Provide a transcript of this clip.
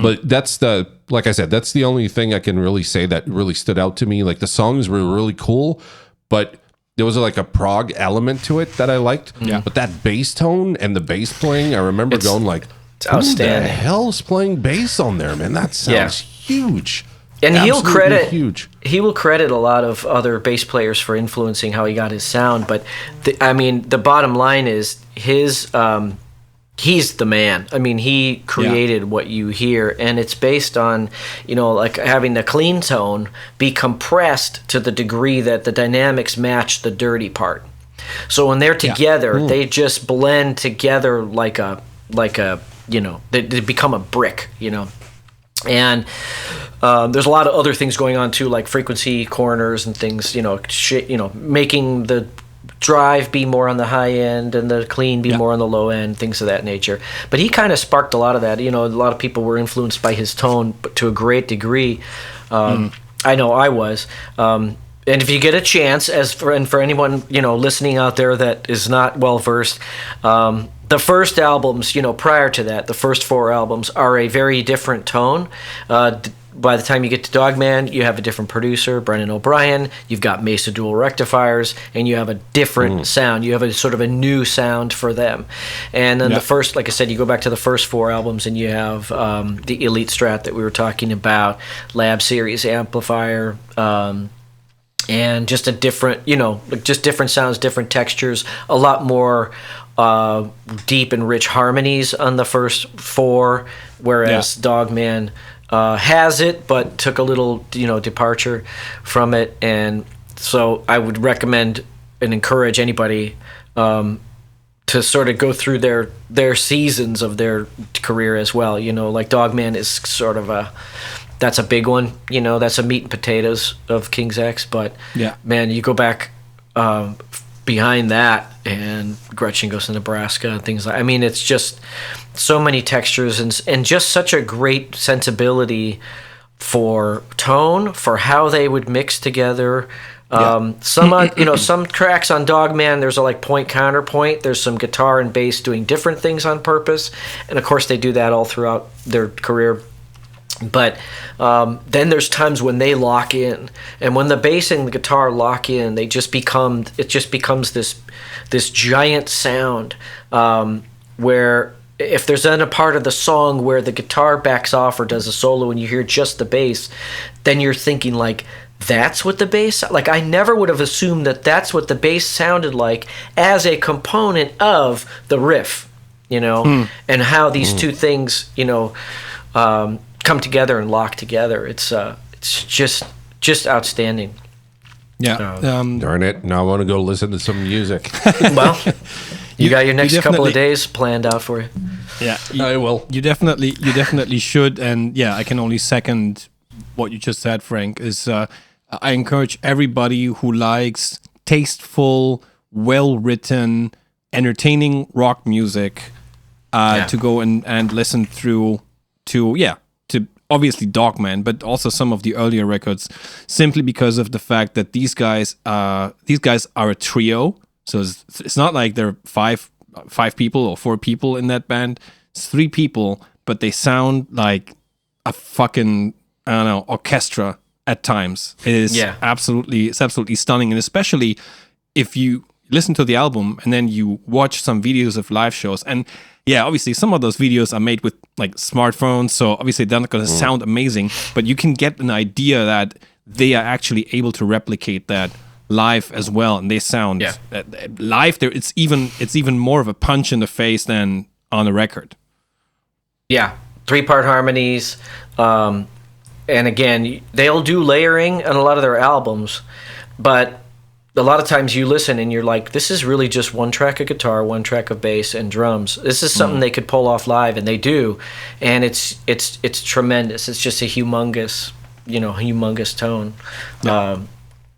But like I said, that's the only thing I can really say that really stood out to me. Like the songs were really cool, but there was like a prog element to it that I liked. Yeah. But that bass tone and the bass playing, I remember going like, it's outstanding. Who the hell's playing bass on there, man? That sounds huge. And Absolutely huge. He will credit a lot of other bass players for influencing how he got his sound. But the bottom line is he's the man. I mean, he created what you hear, and it's based on, like having the clean tone be compressed to the degree that the dynamics match the dirty part. So when they're together, they just blend together like a they become a brick, And there's a lot of other things going on too, like frequency corners and things, making the drive be more on the high end and the clean be more on the low end, things of that nature. But he kind of sparked a lot of that. A lot of people were influenced by his tone, but to a great degree. I know I was. And if you get a chance, for anyone listening out there that is not well versed, the first albums, prior to that, the first 4 albums are a very different tone. By the time you get to Dogman, you have a different producer, Brendan O'Brien. You've got Mesa Dual rectifiers, and you have a different sound. You have a sort of a new sound for them. And then the first, like I said, you go back to the first 4 albums, and you have the Elite Strat that we were talking about, Lab Series amplifier, and just a different, just different sounds, different textures, a lot more deep and rich harmonies on the first 4, whereas Dogman has it, but took a little, departure from it. And so I would recommend and encourage anybody to sort of go through their seasons of their career as well. Like Dogman is sort of that's a big one. That's a meat and potatoes of King's X. But man, you go back behind that, and Gretchen Goes to Nebraska and things like. I mean, it's just so many textures and just such a great sensibility for tone, for how they would mix together. Some tracks on Dogman, there's a like point counterpoint. There's some guitar and bass doing different things on purpose, and of course they do that all throughout their career. But then there's times when they lock in, and when the bass and the guitar lock in, it just becomes this giant sound where if there's then a part of the song where the guitar backs off or does a solo and you hear just the bass, then you're thinking like, that's what the bass, like I never would have assumed that that's what the bass sounded like as a component of the riff, and how these two things, come together and lock together. It's just outstanding. Yeah. Darn it! Now I want to go listen to some music. Well, you got your next couple of days planned out for you. Yeah, I will. You definitely should. And yeah, I can only second what you just said, Frank. I encourage everybody who likes tasteful, well-written, entertaining rock music to go and listen through to obviously Dogman, but also some of the earlier records, simply because of the fact that these guys are a trio. So it's not like there are five people or 4 people in that band. It's 3 people, but they sound like a fucking, I don't know, orchestra at times. It is absolutely stunning, and especially if you listen to the album and then you watch some videos of live shows. And yeah, obviously some of those videos are made with like smartphones, so obviously they're not going to sound amazing, but you can get an idea that they are actually able to replicate that live as well, and they sound live there. It's even more of a punch in the face than on a record. Yeah, 3-part harmonies, and again, they'll do layering on a lot of their albums, but a lot of times you listen and you're like, this is really just 1 track of guitar, 1 track of bass and drums. This is something they could pull off live, and they do, and it's tremendous. It's just a humongous tone.